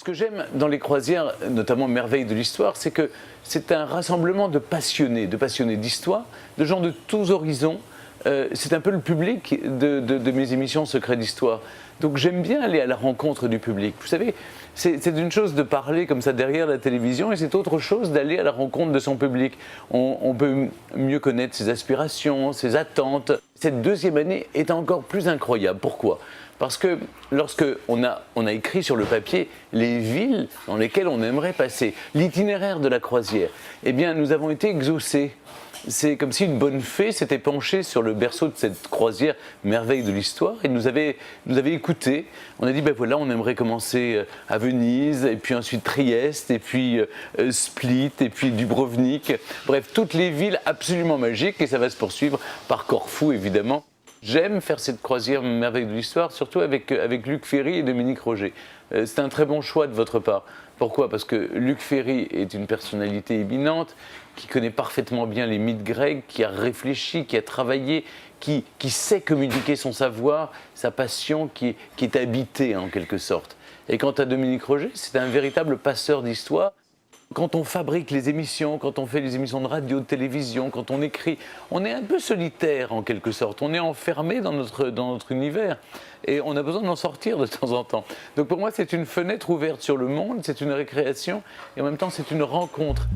que j'aime dans les croisières, notamment Merveilles de l'Histoire, c'est que c'est un rassemblement de passionnés d'histoire, de gens de tous horizons. C'est un peu le public de mes émissions Secrets d'Histoire. Donc j'aime bien aller à la rencontre du public. Vous savez, c'est une chose de parler comme ça derrière la télévision et c'est autre chose d'aller à la rencontre de son public. On peut mieux connaître ses aspirations, ses attentes. Cette deuxième année est encore plus incroyable. Pourquoi ? Parce que lorsque on a écrit sur le papier les villes dans lesquelles on aimerait passer, l'itinéraire de la croisière, eh bien nous avons été exaucés. C'est comme si une bonne fée s'était penchée sur le berceau de cette croisière Merveille de l'Histoire et nous avait écoutés. On a dit, ben voilà, on aimerait commencer à Venise, et puis ensuite Trieste, et puis Split, et puis Dubrovnik. Bref, toutes les villes absolument magiques, et ça va se poursuivre par Corfou, évidemment. J'aime faire cette croisière Merveille de l'Histoire, surtout avec Luc Ferry et Dominique Roget. C'est un très bon choix de votre part. Pourquoi ? Parce que Luc Ferry est une personnalité éminente, qui connaît parfaitement bien les mythes grecs, qui a réfléchi, qui a travaillé, qui sait communiquer son savoir, sa passion, qui est habitée en quelque sorte. Et quant à Dominique Roget, c'est un véritable passeur d'histoire. Quand on fabrique les émissions, quand on fait les émissions de radio, de télévision, quand on écrit, on est un peu solitaire en quelque sorte. On est enfermé dans notre univers et on a besoin d'en sortir de temps en temps. Donc pour moi, c'est une fenêtre ouverte sur le monde, c'est une récréation et en même temps, c'est une rencontre.